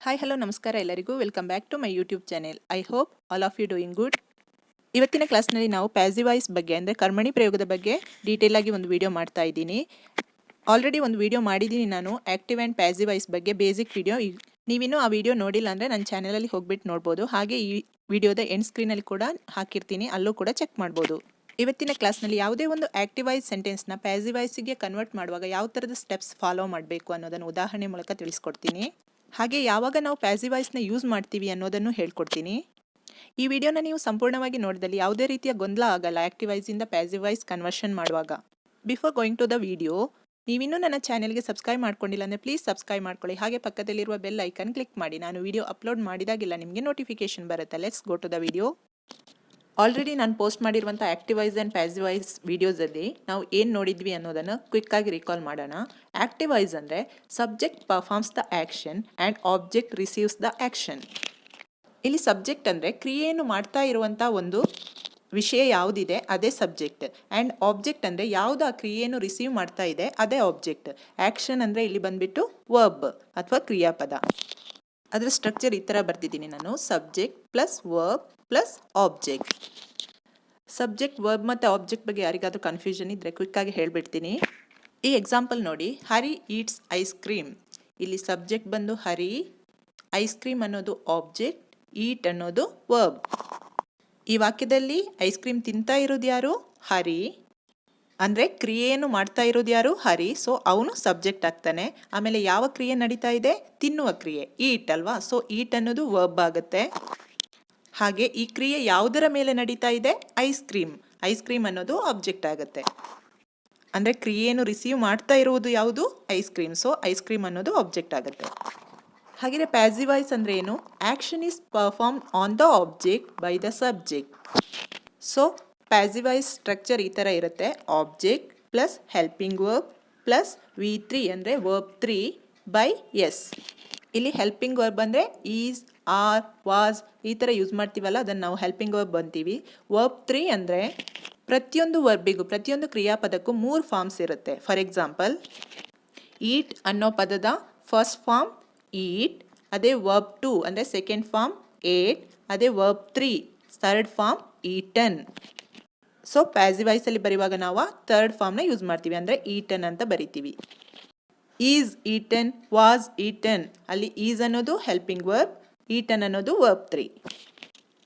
Hi hello ನಮಸ್ಕಾರ ಎಲ್ಲರಿಗೂ welcome back to my YouTube channel. I hope all of you doing good. ಇವತ್ತಿನ ಕ್ಲಾಸ್ನಲ್ಲಿ ನಾವು ಪ್ಯಾಸಿವೈಸ್ ಬಗ್ಗೆ ಅಂದರೆ ಕರ್ಮಣಿ ಪ್ರಯೋಗದ ಬಗ್ಗೆ ಡೀಟೇಲ್ ಆಗಿ ಒಂದು ವಿಡಿಯೋ ಮಾಡ್ತಾ ಇದ್ದೀನಿ. ಆಲ್ರೆಡಿ ಒಂದು ವಿಡಿಯೋ ಮಾಡಿದ್ದೀನಿ ನಾನು ಆ್ಯಕ್ಟಿವ್ ಆ್ಯಂಡ್ ಪ್ಯಾಸಿವೈಸ್ ಬಗ್ಗೆ ಬೇಸಿಕ್ ವಿಡಿಯೋ. ನೀವಿನ್ನೂ ಆ ವಿಡಿಯೋ ನೋಡಿಲ್ಲ ಅಂದರೆ ನನ್ನ ಚಾನಲಲ್ಲಿ ಹೋಗ್ಬಿಟ್ಟು ನೋಡ್ಬೋದು. ಹಾಗೆ ಈ ವಿಡಿಯೋದ ಎಂಡ್ ಸ್ಕ್ರೀನಲ್ಲಿ ಕೂಡ ಹಾಕಿರ್ತೀನಿ, ಅಲ್ಲೂ ಕೂಡ ಚೆಕ್ ಮಾಡ್ಬೋದು. ಇವತ್ತಿನ ಕ್ಲಾಸ್ನಲ್ಲಿ ಯಾವುದೇ ಒಂದು ಆ್ಯಕ್ಟಿವೈಸ್ ಸೆಂಟೆನ್ಸ್ನ ಪ್ಯಾಸಿವೈಸಿಗೆ ಕನ್ವರ್ಟ್ ಮಾಡುವಾಗ ಯಾವ ಥರದ ಸ್ಟೆಪ್ಸ್ ಫಾಲೋ ಮಾಡಬೇಕು ಅನ್ನೋದನ್ನು ಉದಾಹರಣೆ ಮೂಲಕ ತಿಳಿಸ್ಕೊಡ್ತೀನಿ. ಹಾಗೆ ಯಾವಾಗ ನಾವು ಪ್ಯಾಸಿವೈಸ್ನ ಯೂಸ್ ಮಾಡ್ತೀವಿ ಅನ್ನೋದನ್ನು ಹೇಳ್ಕೊಡ್ತೀನಿ. ಈ ವಿಡಿಯೋನ ನೀವು ಸಂಪೂರ್ಣವಾಗಿ ನೋಡಿದಲ್ಲಿ ಯಾವುದೇ ರೀತಿಯ ಗೊಂದಲ ಆಗಲ್ಲ ಆ್ಯಕ್ಟಿವೈಸಿಂದ ಪ್ಯಾಸಿವೈಸ್ ಕನ್ವರ್ಷನ್ ಮಾಡುವಾಗ. Before going to the video, ನೀವಿನ್ನೂ ನನ್ನ ಚಾನೆಲ್ಗೆ ಸಬ್ಸ್ಕ್ರೈಬ್ ಮಾಡ್ಕೊಂಡಿಲ್ಲ ಅಂದರೆ ಪ್ಲೀಸ್ ಸಬ್ಸ್ಕ್ರೈಬ್ ಮಾಡ್ಕೊಳ್ಳಿ. ಹಾಗೆ ಪಕ್ಕದಲ್ಲಿರುವ ಬೆಲ್ ಐಕನ್ ಕ್ಲಿಕ್ ಮಾಡಿ. ನಾನು ವಿಡಿಯೋ ಅಪ್ಲೋಡ್ ಮಾಡಿದಾಗೆಲ್ಲ ನಿಮಗೆ ನೋಟಿಫಿಕೇಶನ್ ಬರುತ್ತೆ. Let's go to the video. Already ನಾನು ಪೋಸ್ಟ್ ಮಾಡಿರುವಂಥ ಆ್ಯಕ್ಟಿವೈಸ್ ಆ್ಯಂಡ್ ಪ್ಯಾಸಿವೈಸ್ ವಿಡಿಯೋಸಲ್ಲಿ ನಾವು ಏನು ನೋಡಿದ್ವಿ ಅನ್ನೋದನ್ನು ಕ್ವಿಕ್ಕಾಗಿ ರಿಕಾಲ್ ಮಾಡೋಣ. ಆ್ಯಕ್ಟಿವೈಸ್ ಅಂದರೆ subject performs the action and object receives the action. ಇಲ್ಲಿ ಸಬ್ಜೆಕ್ಟ್ ಅಂದರೆ ಕ್ರಿಯೆಯನ್ನು ಮಾಡ್ತಾ ಇರುವಂಥ ಒಂದು ವಿಷಯ ಯಾವುದಿದೆ ಅದೇ ಸಬ್ಜೆಕ್ಟ್, ಆ್ಯಂಡ್ ಆಬ್ಜೆಕ್ಟ್ ಅಂದರೆ ಯಾವುದು ಆ ಕ್ರಿಯೆಯನ್ನು ರಿಸೀವ್ ಮಾಡ್ತಾ ಇದೆ ಅದೇ ಆಬ್ಜೆಕ್ಟ್. ಆ್ಯಕ್ಷನ್ ಅಂದರೆ ಇಲ್ಲಿ ಬಂದುಬಿಟ್ಟು ವರ್ಬ್ ಅಥವಾ ಕ್ರಿಯಾಪದ. ಅದರ ಸ್ಟ್ರಕ್ಚರ್ ಈ ಥರ ಬರ್ತಿದ್ದೀನಿ ನಾನು: subject plus verb plus object. Subject, verb ಮತ್ತು ಆಬ್ಜೆಕ್ಟ್ ಬಗ್ಗೆ ಯಾರಿಗಾದ್ರೂ ಕನ್ಫ್ಯೂಷನ್ ಇದ್ದರೆ ಕ್ವಿಕ್ಕಾಗಿ ಹೇಳ್ಬಿಡ್ತೀನಿ. ಈ ಎಕ್ಸಾಂಪಲ್ ನೋಡಿ, ಹರಿ ಈಟ್ಸ್ ಐಸ್ ಕ್ರೀಮ್. ಇಲ್ಲಿ ಸಬ್ಜೆಕ್ಟ್ ಬಂದು ಹರಿ, ಐಸ್ ಕ್ರೀಮ್ ಅನ್ನೋದು ಆಬ್ಜೆಕ್ಟ್, ಈಟ್ ಅನ್ನೋದು ವರ್ಬ್. ಈ ವಾಕ್ಯದಲ್ಲಿ ಐಸ್ ಕ್ರೀಮ್ ತಿಂತಾ ಇರೋದು ಯಾರು? ಹರಿ. ಅಂದರೆ ಕ್ರಿಯೆಯನ್ನು ಮಾಡ್ತಾ ಇರೋದು ಯಾರು? ಹರಿ. ಸೊ ಅವನು ಸಬ್ಜೆಕ್ಟ್ ಆಗ್ತಾನೆ. ಆಮೇಲೆ ಯಾವ ಕ್ರಿಯೆ ನಡೀತಾ ಇದೆ? ತಿನ್ನುವ ಕ್ರಿಯೆ, ಈಟ್ ಅಲ್ವಾ. ಸೊ ಈಟ್ ಅನ್ನೋದು ವರ್ಬ್ ಆಗುತ್ತೆ. ಹಾಗೆ ಈ ಕ್ರಿಯೆ ಯಾವುದರ ಮೇಲೆ ನಡೀತಾ ಇದೆ? Ice cream. ಐಸ್ ಕ್ರೀಮ್ ಅನ್ನೋದು ಆಬ್ಜೆಕ್ಟ್ ಆಗುತ್ತೆ. ಅಂದರೆ ಕ್ರಿಯೆಯನ್ನು ರಿಸೀವ್ ಮಾಡ್ತಾ ಇರುವುದು ಯಾವುದು? Ice cream. So ice cream ಅನ್ನೋದು ಆಬ್ಜೆಕ್ಟ್ ಆಗುತ್ತೆ. ಹಾಗೆ ಪ್ಯಾಸಿವೈಸ್ ಅಂದರೆ ಏನು? Action is perform on the object by the subject. So passive voice structure ಈ ಥರ ಇರುತ್ತೆ: object plus helping verb plus V3 ಅಂದರೆ ವರ್ಬ್ 3 ಬೈ ಎಸ್. ಇಲ್ಲಿ ಹೆಲ್ಪಿಂಗ್ ವರ್ಬ್ ಅಂದರೆ ಈಸ್, ಆರ್, ವಾಸ್ ಈ ಥರ ಯೂಸ್ ಮಾಡ್ತೀವಲ್ಲ, ಅದನ್ನು ನಾವು ಹೆಲ್ಪಿಂಗ್ ವರ್ಬ್ ಅಂತೀವಿ. ವರ್ಬ್ 3 ಅಂದರೆ ಪ್ರತಿಯೊಂದು ವರ್ಬಿಗೂ, ಪ್ರತಿಯೊಂದು ಕ್ರಿಯಾಪದಕ್ಕೂ 3 ಫಾರ್ಮ್ಸ್ ಇರುತ್ತೆ. ಫಾರ್ ಎಕ್ಸಾಂಪಲ್, ಈಟ್ ಅನ್ನೋ ಪದದ ಫಸ್ಟ್ ಫಾರ್ಮ್ ಈಟ್, ಅದೇ ವರ್ಬ್ 2 ಅಂದರೆ ಸೆಕೆಂಡ್ ಫಾರ್ಮ್ ಏಟ್, ಅದೇ verb 3 third form eaten. So ಪ್ಯಾಸಿವೈಸಲ್ಲಿ ಬರೆಯುವಾಗ ನಾವು ಥರ್ಡ್ ಫಾರ್ಮ್ನ ಯೂಸ್ ಮಾಡ್ತೀವಿ, ಅಂದರೆ ಈಟನ್ ಅಂತ ಬರಿತೀವಿ. ಈಸ್ ಈಟನ್, ವಾಸ್ ಈಟನ್, ಅಲ್ಲಿ ಈಸ್ ಅನ್ನೋದು ಹೆಲ್ಪಿಂಗ್ ವರ್ಬ್, ಈಟನ್ ಅನ್ನೋದು ವರ್ಬ್ 3.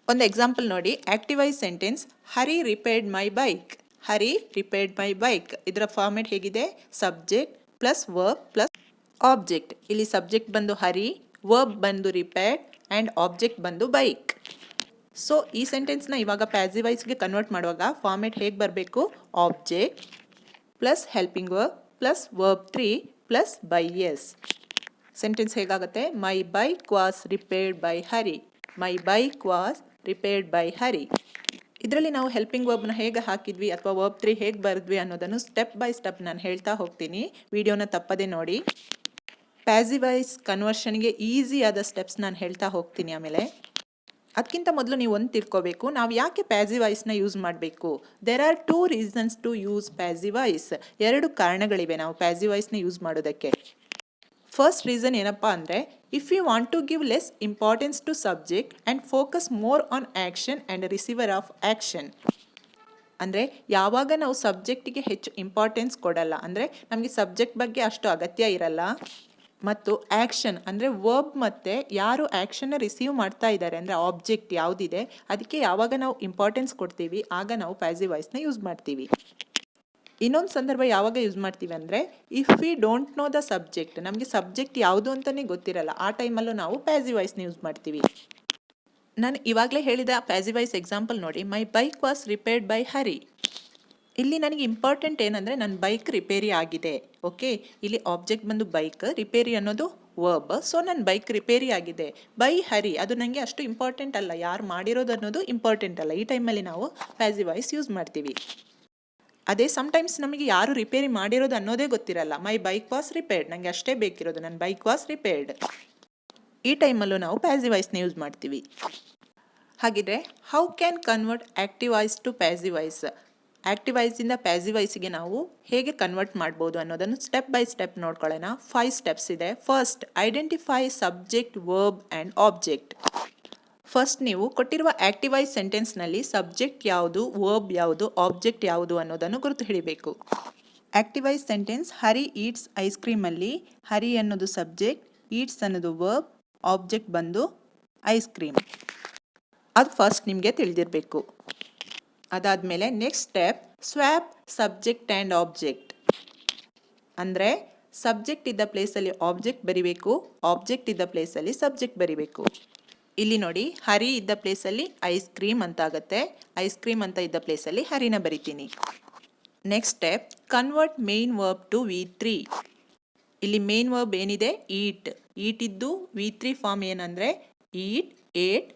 ಒಂದು ಎಕ್ಸಾಂಪಲ್ ನೋಡಿ, active voice sentence: Hari repaired my bike. Hari repaired my bike. ಇದರ ಫಾರ್ಮೆಟ್ ಹೇಗಿದೆ? Subject plus verb plus object. ಇಲ್ಲಿ ಸಬ್ಜೆಕ್ಟ್ ಬಂದು ಹರಿ, ವರ್ಬ್ ಬಂದು ರಿಪೇರ್ಡ್ ಆ್ಯಂಡ್ ಆಬ್ಜೆಕ್ಟ್ ಬಂದು ಬೈಕ್. ಸೊ ಈ ಸೆಂಟೆನ್ಸ್ನ ಇವಾಗ ಪ್ಯಾಸಿವೈಸ್ಗೆ ಕನ್ವರ್ಟ್ ಮಾಡುವಾಗ ಫಾರ್ಮೆಟ್ ಹೇಗೆ ಬರಬೇಕು? Object plus helping verb plus verb 3 plus by S. Sentence ಹೇಗಾಗುತ್ತೆ? My bike was repaired by Hari. My bike was repaired by Hari. ಇದರಲ್ಲಿ ನಾವು ಹೆಲ್ಪಿಂಗ್ ವರ್ಬ್ನ ಹೇಗೆ ಹಾಕಿದ್ವಿ ಅಥವಾ ವರ್ಬ್ 3 ಹೇಗೆ ಬರೆದ್ವಿ ಅನ್ನೋದನ್ನು ಸ್ಟೆಪ್ ಬೈ ಸ್ಟೆಪ್ ನಾನು ಹೇಳ್ತಾ ಹೋಗ್ತೀನಿ. ವಿಡಿಯೋನ ತಪ್ಪದೆ ನೋಡಿ. ಪ್ಯಾಸಿವೈಸ್ ಕನ್ವರ್ಷನ್ಗೆ ಈಸಿಯಾದ ಸ್ಟೆಪ್ಸ್ ನಾನು ಹೇಳ್ತಾ ಹೋಗ್ತೀನಿ. ಆಮೇಲೆ ಅದಕ್ಕಿಂತ ಮೊದಲು ನೀವು ಒಂದು ತಿಳ್ಕೋಬೇಕು, ನಾವು ಯಾಕೆ ಪ್ಯಾಸಿವೈಸ್ನ ಯೂಸ್ ಮಾಡಬೇಕು. There are 2 reasons to use passive voice. 2 ಕಾರಣಗಳಿವೆ ನಾವು ಪ್ಯಾಸಿವೈಸ್ನ ಯೂಸ್ ಮಾಡೋದಕ್ಕೆ. ಫಸ್ಟ್ ರೀಸನ್ ಏನಪ್ಪ ಅಂದರೆ, if you want to give less importance to subject and focus more on action and receiver of action. ಅಂದರೆ ಯಾವಾಗ ನಾವು ಸಬ್ಜೆಕ್ಟಿಗೆ ಹೆಚ್ಚು ಇಂಪಾರ್ಟೆನ್ಸ್ ಕೊಡಲ್ಲ, ಅಂದರೆ ನಮಗೆ ಸಬ್ಜೆಕ್ಟ್ ಬಗ್ಗೆ ಅಷ್ಟು ಅಗತ್ಯ ಇರಲ್ಲ, ಮತ್ತು ಆ್ಯಕ್ಷನ್ ಅಂದರೆ ವರ್ಬ್ ಮತ್ತು ಯಾರು ಆ್ಯಕ್ಷನ್ನ ರಿಸೀವ್ ಮಾಡ್ತಾ ಇದ್ದಾರೆ ಅಂದರೆ ಆಬ್ಜೆಕ್ಟ್ ಯಾವುದಿದೆ ಅದಕ್ಕೆ ಯಾವಾಗ ನಾವು ಇಂಪಾರ್ಟೆನ್ಸ್ ಕೊಡ್ತೀವಿ ಆಗ ನಾವು ಪ್ಯಾಸಿವೈಸ್ನ ಯೂಸ್ ಮಾಡ್ತೀವಿ. ಇನ್ನೊಂದು ಸಂದರ್ಭ ಯಾವಾಗ ಯೂಸ್ ಮಾಡ್ತೀವಿ ಅಂದರೆ, if we don't know the subject, ನಮಗೆ ಸಬ್ಜೆಕ್ಟ್ ಯಾವುದು ಅಂತಲೇ ಗೊತ್ತಿರಲ್ಲ, ಆ ಟೈಮಲ್ಲೂ ನಾವು ಪ್ಯಾಸಿವೈಸ್ನ ಯೂಸ್ ಮಾಡ್ತೀವಿ. ನಾನು ಇವಾಗಲೇ ಹೇಳಿದ ಪ್ಯಾಸಿವೈಸ್ ಎಕ್ಸಾಂಪಲ್ ನೋಡಿ, my bike was repaired by Hari. ಇಲ್ಲಿ ನನಗೆ ಇಂಪಾರ್ಟೆಂಟ್ ಏನಂದರೆ ನನ್ನ ಬೈಕ್ ರಿಪೇರಿ ಆಗಿದೆ. ಓಕೆ, ಇಲ್ಲಿ ಆಬ್ಜೆಕ್ಟ್ ಬಂದು ಬೈಕ್, ರಿಪೇರಿ ಅನ್ನೋದು ವರ್ಬ್. ಸೊ ನನ್ನ ಬೈಕ್ ರಿಪೇರಿ ಆಗಿದೆ ಬೈ ಹರಿ, ಅದು ನನಗೆ ಅಷ್ಟು ಇಂಪಾರ್ಟೆಂಟ್ ಅಲ್ಲ, ಯಾರು ಮಾಡಿರೋದು ಅನ್ನೋದು ಇಂಪಾರ್ಟೆಂಟ್ ಅಲ್ಲ. ಈ ಟೈಮಲ್ಲಿ ನಾವು ಪ್ಯಾಸಿವೈಸ್ ಯೂಸ್ ಮಾಡ್ತೀವಿ. ಅದೇ ಸಮ್ಟೈಮ್ಸ್ ನಮಗೆ ಯಾರು ರಿಪೇರಿ ಮಾಡಿರೋದು ಅನ್ನೋದೇ ಗೊತ್ತಿರಲ್ಲ. ಮೈ ಬೈಕ್ ವಾಸ್ ರಿಪೇರ್ಡ್, ನನಗೆ ಅಷ್ಟೇ ಬೇಕಿರೋದು, ನನ್ನ ಬೈಕ್ ವಾಸ್ ರಿಪೇರ್ಡ್. ಈ ಟೈಮಲ್ಲೂ ನಾವು ಪ್ಯಾಸಿವೈಸ್ನ ಯೂಸ್ ಮಾಡ್ತೀವಿ. ಹಾಗಿದ್ರೆ how can convert active voice to passive voice? Active ವಾಯ್ಸಿಂದ ಪ್ಯಾಸಿವ್ ವಾಯ್ಸಿಗೆ ನಾವು ಹೇಗೆ ಕನ್ವರ್ಟ್ ಮಾಡ್ಬೋದು ಅನ್ನೋದನ್ನು ಸ್ಟೆಪ್ ಬೈ ಸ್ಟೆಪ್ ನೋಡ್ಕೊಳ್ಳೋಣ. 5 ಸ್ಟೆಪ್ಸ್ ಇದೆ. First, identify subject, verb and object. First ನೀವು ಕೊಟ್ಟಿರುವ ಆಕ್ಟಿವ್ ವಾಯ್ಸ್ ಸೆಂಟೆನ್ಸ್ನಲ್ಲಿ ಸಬ್ಜೆಕ್ಟ್ ಯಾವುದು, ವರ್ಬ್ ಯಾವುದು, ಆಬ್ಜೆಕ್ಟ್ ಯಾವುದು ಅನ್ನೋದನ್ನು ಗುರುತು ಹಿಡಿಬೇಕು. ಆಕ್ಟಿವ್ ವಾಯ್ಸ್ ಸೆಂಟೆನ್ಸ್ ಹರಿ ಈಟ್ಸ್ ಐಸ್ ಕ್ರೀಮಲ್ಲಿ ಹರಿ ಅನ್ನೋದು ಸಬ್ಜೆಕ್ಟ್, ಈಟ್ಸ್ ಅನ್ನೋದು ವರ್ಬ್, ಆಬ್ಜೆಕ್ಟ್ ಬಂದು ಐಸ್ ಕ್ರೀಮ್. ಅದು ಫಸ್ಟ್ ನಿಮಗೆ ತಿಳಿದಿರಬೇಕು. ಅದಾದಮೇಲೆ next step, swap subject and object. ಅಂದರೆ ಸಬ್ಜೆಕ್ಟ್ ಇದ್ದ ಪ್ಲೇಸಲ್ಲಿ ಆಬ್ಜೆಕ್ಟ್ ಬರಿಬೇಕು, ಆಬ್ಜೆಕ್ಟ್ ಇದ್ದ ಪ್ಲೇಸಲ್ಲಿ ಸಬ್ಜೆಕ್ಟ್ ಬರಿಬೇಕು. ಇಲ್ಲಿ ನೋಡಿ, ಹರಿ ಇದ್ದ ಪ್ಲೇಸಲ್ಲಿ ಐಸ್ ಕ್ರೀಮ್ ಅಂತ ಆಗುತ್ತೆ, ಐಸ್ ಕ್ರೀಮ್ ಅಂತ ಇದ್ದ ಪ್ಲೇಸಲ್ಲಿ ಹರಿನ ಬರಿತೀನಿ. Next step, convert main verb to V3. ಇಲ್ಲಿ ಮೇನ್ ವರ್ಬ್ ಏನಿದೆ, ಈಟ್. ಈಟ್ ಇದ್ದು V3 ಫಾರ್ಮ್ ಏನಂದರೆ ಈಟ್, ಏಟ್,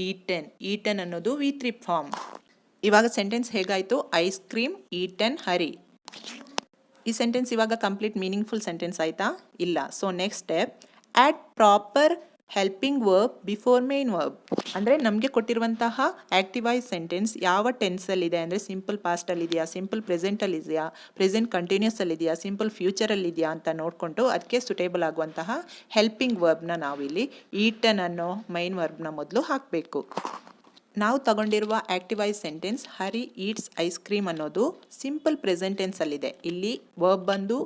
ಈಟನ್. ಈಟನ್ ಅನ್ನೋದು V3 ಫಾರ್ಮ್. ಇವಾಗ ಸೆಂಟೆನ್ಸ್ ಹೇಗಾಯಿತು, ಐಸ್ ಕ್ರೀಮ್, ಈಟನ್, ಹರಿ. ಈ ಸೆಂಟೆನ್ಸ್ ಇವಾಗ ಕಂಪ್ಲೀಟ್ ಮೀನಿಂಗ್ಫುಲ್ ಸೆಂಟೆನ್ಸ್ ಆಯಿತಾ? ಇಲ್ಲ. So next step, add proper helping verb before main verb. ಅಂದರೆ ನಮಗೆ ಕೊಟ್ಟಿರುವಂತಹ ಆಕ್ಟಿವ್ ವಾಯ್ಸ್ ಸೆಂಟೆನ್ಸ್ ಯಾವ ಟೆನ್ಸಲ್ಲಿದೆ ಅಂದರೆ ಸಿಂಪಲ್ ಪಾಸ್ಟಲ್ಲಿದೆಯಾ, ಸಿಂಪಲ್ ಪ್ರೆಸೆಂಟಲ್ಲಿದೆಯಾ, ಪ್ರೆಸೆಂಟ್ ಕಂಟಿನ್ಯೂಸಲ್ಲಿದೆಯಾ, ಸಿಂಪಲ್ ಫ್ಯೂಚರಲ್ಲಿದೆಯಾ ಅಂತ ನೋಡಿಕೊಂಡು ಅದಕ್ಕೆ ಸುಟೇಬಲ್ ಆಗುವಂತಹ ಹೆಲ್ಪಿಂಗ್ ವರ್ಬ್ನ ನಾವಿಲ್ಲಿ ಈಟನ್ ಅನ್ನೋ ಮೈನ್ ವರ್ಬ್ನ ಮೊದಲು ಹಾಕಬೇಕು. ನಾವು ತಗೊಂಡಿರುವ ಆಕ್ಟಿವ್ ವಾಯ್ಸ್ ಸೆಂಟೆನ್ಸ್ ಹರಿ ಈಟ್ಸ್ ಐಸ್ ಕ್ರೀಮ್ ಅನ್ನೋದು ಸಿಂಪಲ್ ಪ್ರೆಸೆಂಟ್ ಟೆನ್ಸಲ್ಲಿದೆ. ಇಲ್ಲಿ ವರ್ಬ್ ಬಂದು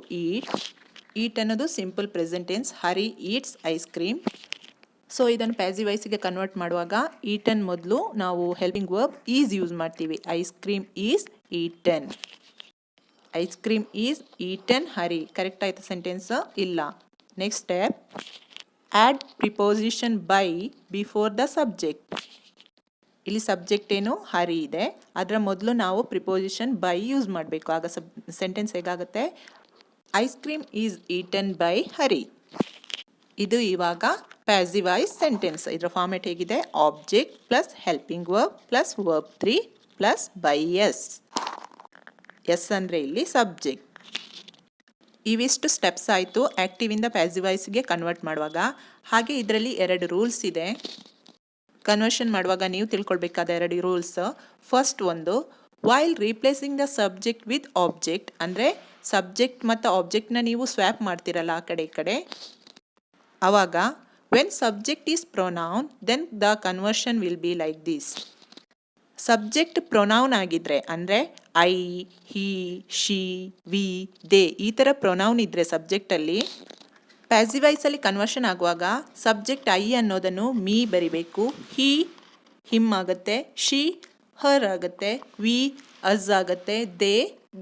ಈಟ್ ಅನ್ನೋದು ಸಿಂಪಲ್ ಪ್ರೆಸೆಂಟ್ ಟೆನ್ಸ್, ಹರಿ ಈಟ್ಸ್ ಐಸ್ ಕ್ರೀಮ್. ಸೊ ಇದನ್ನು ಪ್ಯಾಸಿವ್ ವಾಯ್ಸಿಗೆ ಕನ್ವರ್ಟ್ ಮಾಡುವಾಗ ಈಟನ್ ಮೊದಲು ನಾವು ಹೆಲ್ಪಿಂಗ್ ವರ್ಬ್ ಈಸ್ ಯೂಸ್ ಮಾಡ್ತೀವಿ. Ice cream is eaten, ice cream is eaten, Hari. Correct ಆಯ್ತು ಸೆಂಟೆನ್ಸ್? ಇಲ್ಲ. Next step, add preposition by before the subject. ಇಲ್ಲಿ subject ಏನು, ಹರಿ ಇದೆ, ಅದರ ಮೊದಲು ನಾವು ಪ್ರಿಪೋಸಿಷನ್ ಬೈ ಯೂಸ್ ಮಾಡಬೇಕು. ಆಗ ಸೆಂಟೆನ್ಸ್ ಹೇಗಾಗುತ್ತೆ, ice cream is eaten by Hari. ಇದು ಇವಾಗ ಪ್ಯಾಸಿವ್ ವಾಯ್ಸ್ ಸೆಂಟೆನ್ಸ್. ಇದರ ಫಾರ್ಮೆಟ್ ಹೇಗಿದೆ, object plus helping verb plus verb 3 plus by S. S ಅಂದರೆ ಇಲ್ಲಿ ಸಬ್ಜೆಕ್ಟ್. ಇವಿಷ್ಟು ಸ್ಟೆಪ್ಸ್ ಆಯಿತು ಆ್ಯಕ್ಟಿವಿಂದ ಪ್ಯಾಸಿವ್ ವಾಯ್ಸ್ಗೆ ಕನ್ವರ್ಟ್ ಮಾಡುವಾಗ. ಹಾಗೆ ಇದರಲ್ಲಿ 2 ರೂಲ್ಸ್ ಇದೆ. ಕನ್ವರ್ಷನ್ ಮಾಡುವಾಗ ನೀವು ತಿಳ್ಕೊಳ್ಬೇಕಾದ 2 ರೂಲ್ಸ್. ಫಸ್ಟ್ ಒಂದು, while replacing the subject with object. ಅಂದರೆ ಸಬ್ಜೆಕ್ಟ್ ಮತ್ತು ಆಬ್ಜೆಕ್ಟ್ನ ನೀವು ಸ್ವ್ಯಾಪ್ ಮಾಡ್ತಿರಲ್ಲ ಆ ಕಡೆ ಈ ಕಡೆ, ಆವಾಗ when subject is pronoun then the conversion will be like this. Subject pronoun ಆಗಿದ್ರೆ ಅಂದರೆ I, he, she, we, they ಈ ಥರ ಪ್ರೊನೌನ್ ಇದ್ದರೆ ಸಬ್ಜೆಕ್ಟಲ್ಲಿ, ಪ್ಯಾಸಿವ್ ವಾಯ್ಸಲ್ಲಿ ಕನ್ವರ್ಷನ್ ಆಗುವಾಗ ಸಬ್ಜೆಕ್ಟ್ ಐ ಅನ್ನೋದನ್ನು ಮೀ ಬರಿಬೇಕು, ಹಿ ಹಿಮ್ ಆಗುತ್ತೆ, ಶಿ ಹರ್ ಆಗುತ್ತೆ, ವಿ ಅಸ್ ಆಗುತ್ತೆ, ದೇ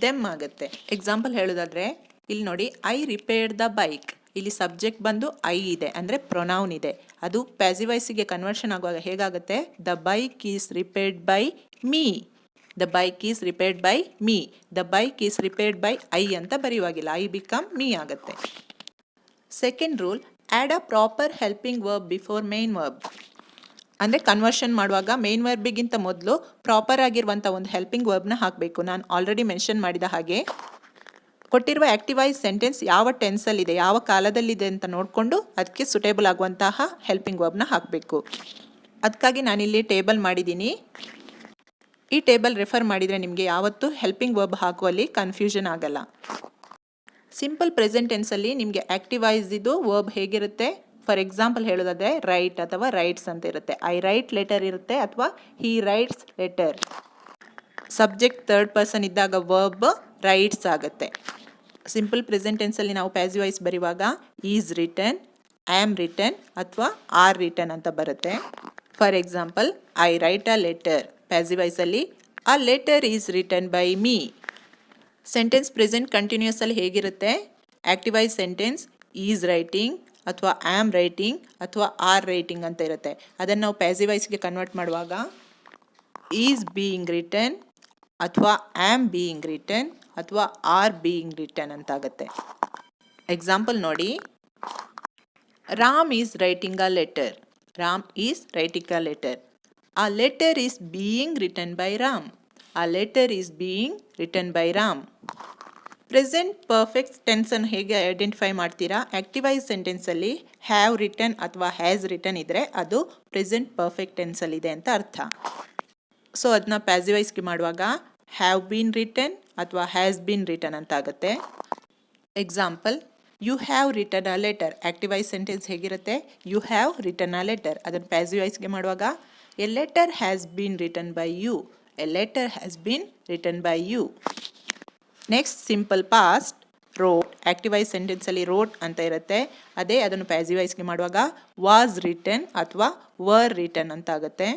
ದೆಮ್ ಆಗುತ್ತೆ. ಎಕ್ಸಾಂಪಲ್ ಹೇಳೋದಾದರೆ ಇಲ್ಲಿ ನೋಡಿ, ಐ ರಿಪೇರ್ಡ್ ದ ಬೈಕ್. ಇಲ್ಲಿ ಸಬ್ಜೆಕ್ಟ್ ಬಂದು ಐ ಇದೆ ಅಂದರೆ ಪ್ರೊನೌನ್ ಇದೆ. ಅದು ಪ್ಯಾಸಿವ್ ವಾಯ್ಸಿಗೆ ಕನ್ವರ್ಷನ್ ಆಗುವಾಗ ಹೇಗಾಗುತ್ತೆ, the bike is repaired by me, the bike is repaired by me, the bike is repaired by I ಅಂತ ಬರೆಯುವಾಗಿಲ್ಲ, ಐ ಬಿಕಮ್ ಮೀ ಆಗುತ್ತೆ. Second rule, add a proper helping verb before main verb. ಅಂದರೆ conversion ಮಾಡುವಾಗ main ವರ್ಬಿಗಿಂತ ಮೊದಲು proper ಆಗಿರುವಂಥ ಒಂದು helping ವರ್ಬ್ನ ಹಾಕಬೇಕು. ನಾನು already mention ಮಾಡಿದ ಹಾಗೆ ಕೊಟ್ಟಿರುವ ಆಕ್ಟಿವ್ ವಾಯ್ಸ್ ಸೆಂಟೆನ್ಸ್ ಯಾವ ಟೆನ್ಸಲ್ಲಿದೆ, ಯಾವ ಕಾಲದಲ್ಲಿದೆ ಅಂತ ನೋಡಿಕೊಂಡು ಅದಕ್ಕೆ ಸುಟೇಬಲ್ ಆಗುವಂತಹ ಹೆಲ್ಪಿಂಗ್ ವರ್ಬ್ನ ಹಾಕಬೇಕು. ಅದಕ್ಕಾಗಿ ನಾನಿಲ್ಲಿ ಟೇಬಲ್ ಮಾಡಿದ್ದೀನಿ. ಈ ಟೇಬಲ್ ರೆಫರ್ ಮಾಡಿದರೆ ನಿಮಗೆ ಯಾವತ್ತೂ ಹೆಲ್ಪಿಂಗ್ ವರ್ಬ್ ಹಾಕುವಲ್ಲಿ ಕನ್ಫ್ಯೂಷನ್ ಆಗಲ್ಲ. ಸಿಂಪಲ್ ಪ್ರೆಸೆಂಟ್ ಟೆನ್ಸಲ್ಲಿ ನಿಮಗೆ ಆಕ್ಟಿವ್ ವಾಯ್ಸ್ ಇದು ವರ್ಬ್ ಹೇಗಿರುತ್ತೆ, ಫಾರ್ ಎಕ್ಸಾಂಪಲ್ ಹೇಳೋದಾದರೆ ರೈಟ್ ಅಥವಾ ರೈಟ್ಸ್ ಅಂತ ಇರುತ್ತೆ. ಐ ರೈಟ್ ಲೆಟರ್ ಇರುತ್ತೆ ಅಥವಾ he writes letter. Subject third person ಇದ್ದಾಗ ವರ್ಬ್ ರೈಟ್ಸ್ ಆಗುತ್ತೆ. ಸಿಂಪಲ್ ಪ್ರೆಸೆಂಟ್ ಟೆನ್ಸಲ್ಲಿ ನಾವು ಪ್ಯಾಸಿವ್ ವಾಯ್ಸ್ ಬರೆಯುವಾಗ ಈಸ್ ರಿಟನ್, ಆಮ್ ರಿಟನ್ ಅಥವಾ ಆರ್ ರಿಟನ್ ಅಂತ ಬರುತ್ತೆ. For example I write a letter. Passive ವಾಯ್ಸಲ್ಲಿ a letter is written by me. Sentence present ಕಂಟಿನ್ಯೂಸಲ್ಲಿ ಹೇಗಿರುತ್ತೆ, active voice sentence is writing ಅಥವಾ ಆಮ್ ರೈಟಿಂಗ್ ಅಥವಾ ಆರ್ ರೈಟಿಂಗ್ ಅಂತ ಇರುತ್ತೆ. ಅದನ್ನು ನಾವು ಪ್ಯಾಸಿವ್ ವಾಯ್ಸ್ಗೆ ಕನ್ವರ್ಟ್ ಮಾಡುವಾಗ ಈಸ್ ಬೀಯಿಂಗ್ ರಿಟನ್ ಅಥವಾ ಆಮ್ ಬೀಯಿಂಗ್ ರಿಟನ್ ಅಥವಾ ಆರ್ ಬೀಯಿಂಗ್ ರಿಟನ್ ಅಂತಾಗುತ್ತೆ. ಎಕ್ಸಾಂಪಲ್ ನೋಡಿ, Ram is writing a letter. Ram is writing a letter. A letter is being written by Ram. A letter is being written by Ram. Present perfect ಟೆನ್ಸನ್ನು ಹೇಗೆ identify ಮಾಡ್ತೀರಾ, active voice ಸೆಂಟೆನ್ಸಲ್ಲಿ have written ಅಥವಾ has written ಇದ್ದರೆ ಅದು present perfect ಟೆನ್ಸಲ್ಲಿದೆ ಅಂತ ಅರ್ಥ. So ಅದನ್ನ passive ವಾಯ್ಸ್ಗೆ ಮಾಡುವಾಗ ಹ್ಯಾವ್ ಬೀನ್ ರಿಟನ್ ಅಥವಾ ಹ್ಯಾಸ್ ಬೀನ್ ರಿಟನ್ ಅಂತ ಆಗುತ್ತೆ. Example, you have written a letter. Active voice sentence ಹೇಗಿರುತ್ತೆ? You have written a letter. ಅದನ್ನು ಪ್ಯಾಸಿವ್ ವಾಯ್ಸ್ಗೆ ಮಾಡುವಾಗ a letter has been written by you. A letter has been written by you. Next simple past, wrote. Active voice ಸೆಂಟೆನ್ಸಲ್ಲಿ wrote ಅಂತ ಇರುತ್ತೆ. ಅದೇ ಅದನ್ನು passive ವಾಯ್ಸ್ಗೆ ಮಾಡುವಾಗ ವಾಸ್ ರಿಟನ್ ಅಥವಾ ವರ್ ರಿಟನ್ ಅಂತ ಆಗುತ್ತೆ.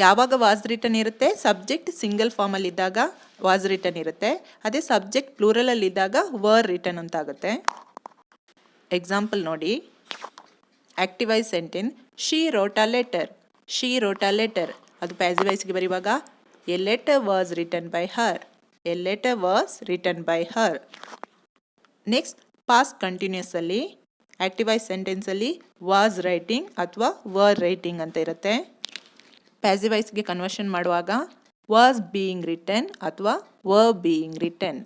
ಯಾವಾಗ ವಾಸ್ ರಿಟನ್ ಇರುತ್ತೆ? ಸಬ್ಜೆಕ್ಟ್ ಸಿಂಗಲ್ ಫಾರ್ಮಲ್ಲಿ ಇದ್ದಾಗ ವಾಸ್ ರಿಟನ್ ಇರುತ್ತೆ. ಅದೇ ಸಬ್ಜೆಕ್ಟ್ ಪ್ಲೂರಲಲ್ಲಿ ಇದ್ದಾಗ ವರ್ ರಿಟನ್ ಅಂತ ಆಗುತ್ತೆ. ಎಕ್ಸಾಂಪಲ್ ನೋಡಿ, active voice sentence she wrote a letter. She wrote a letter. ಅದು ಪ್ಯಾಸಿವ್ ವಾಯ್ಸ್ಗೆ ಬರೆಯುವಾಗ a letter was written by her. A letter was written by her. Next past continuous ಅಲ್ಲಿ active voice ಸೆಂಟೆನ್ಸಲ್ಲಿ was writing ಅಥವಾ were writing ಅಂತ ಇರುತ್ತೆ. Passive ವಾಯ್ಸ್ಗೆ conversion ಮಾಡುವಾಗ ವಾಸ್ ಬೀಯಿಂಗ್ ರಿಟನ್ ಅಥವಾ were being written.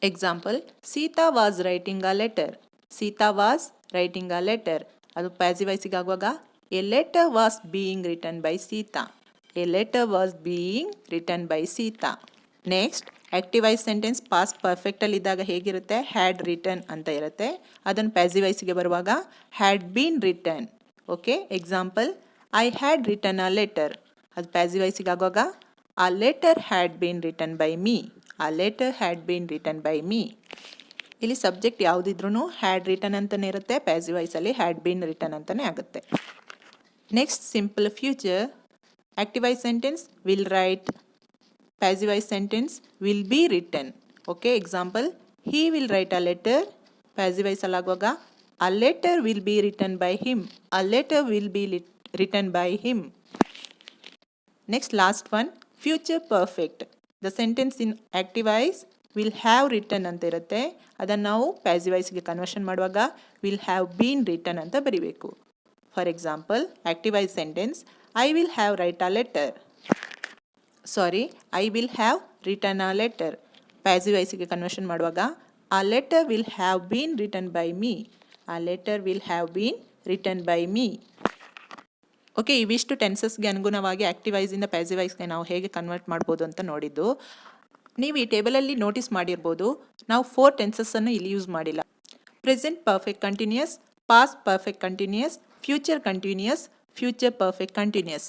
Example, Sita was writing a letter. Sita was writing a letter. ಅದು passive ವಾಯ್ಸ್ಗೆ ಆಗುವಾಗ a letter was being written by Sita. A letter was being written by Sita. Next active voice sentence past ಪರ್ಫೆಕ್ಟಲ್ಲಿ ಇದ್ದಾಗ ಹೇಗಿರುತ್ತೆ? Had return ಅಂತ ಇರುತ್ತೆ. ಅದನ್ನು passive ವಾಯ್ಸ್ಗೆ ಬರುವಾಗ had been written. Okay, example, I had written a letter. ಅದು ಪ್ಯಾಸಿವ್ ವಾಯ್ಸ್ಗೆ ಆಗುವಾಗ a letter had been written by me. A letter had been written by me. ಇಲ್ಲಿ ಸಬ್ಜೆಕ್ಟ್ ಯಾವುದಿದ್ರೂ ಹ್ಯಾಡ್ ರಿಟನ್ ಅಂತಲೇ ಇರುತ್ತೆ. ಪ್ಯಾಸಿವ್ ವಾಯ್ಸಲ್ಲಿ ಹ್ಯಾಡ್ ಬೀನ್ ರಿಟನ್ ಅಂತಲೇ ಆಗುತ್ತೆ. Next simple future. Active voice sentence will write. Passive voice sentence will be written. Okay, example, he will write a letter. Passive ವಾಯ್ಸಲ್ಲಿ ಆಗುವಾಗ a letter will be written by him. A letter will be written by him. Next, last one, future perfect. The sentence in active voice will have written ಅಂತ ಇರುತ್ತೆ. ಅದನ್ನು ನಾವು passive ವಾಯ್ಸ್ಗೆ conversion ಮಾಡುವಾಗ will have been written ಅಂತ ಬರಿಬೇಕು. For example, active voice sentence I will have write a letter. I will have written a letter. Passive ವಾಯ್ಸ್ಗೆ conversion ಮಾಡುವಾಗ a letter will have been written by me. A letter will have been written by me. Okay, ಇವಿಷ್ಟು ಟೆನ್ಸಸ್ಗೆ ಅನುಗುಣವಾಗಿ active ವಾಯ್ಸಿಂದ passive ವಾಯ್ಸ್ಗೆ ನಾವು ಹೇಗೆ convert ಮಾಡ್ಬೋದು ಅಂತ ನೋಡಿದ್ದು. ನೀವು ಈ ಟೇಬಲಲ್ಲಿ ನೋಟಿಸ್ ಮಾಡಿರ್ಬೋದು, ನಾವು 4 ಟೆನ್ಸಸ್ಸನ್ನು ಇಲ್ಲಿ ಯೂಸ್ ಮಾಡಿಲ್ಲ. Present perfect continuous, past perfect continuous, future continuous, future perfect continuous.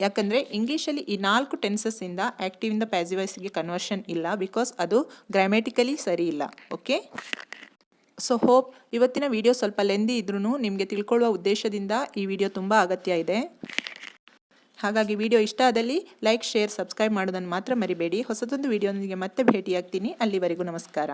ಯಾಕಂದರೆ ಇಂಗ್ಲೀಷಲ್ಲಿ ಈ 4 ಟೆನ್ಸಸ್ಸಿಂದ ಆ್ಯಕ್ಟಿವಿಂದ ಪ್ಯಾಸಿವ್ ವಾಯ್ಸ್ಗೆ ಕನ್ವರ್ಷನ್ ಇಲ್ಲ. ಬಿಕಾಸ್ ಅದು ಗ್ರಾಮ್ಯಾಟಿಕಲಿ ಸರಿ ಇಲ್ಲ. ಓಕೆ, ಸೊ ಹೋಪ್ ಇವತ್ತಿನ ವಿಡಿಯೋ ಸ್ವಲ್ಪ ಲೆಂದಿ ಇದ್ರೂ ನಿಮಗೆ ತಿಳ್ಕೊಳ್ಳುವ ಉದ್ದೇಶದಿಂದ ಈ ವಿಡಿಯೋ ತುಂಬ ಅಗತ್ಯ ಇದೆ. ಹಾಗಾಗಿ ವಿಡಿಯೋ ಇಷ್ಟ ಆದಲ್ಲಿ ಲೈಕ್, ಶೇರ್, ಸಬ್ಸ್ಕ್ರೈಬ್ ಮಾಡೋದನ್ನು ಮಾತ್ರ ಮರಿಬೇಡಿ. ಹೊಸದೊಂದು ವಿಡಿಯೋದೊಂದಿಗೆ ಮತ್ತೆ ಭೇಟಿಯಾಗ್ತೀನಿ. ಅಲ್ಲಿವರೆಗೂ ನಮಸ್ಕಾರ.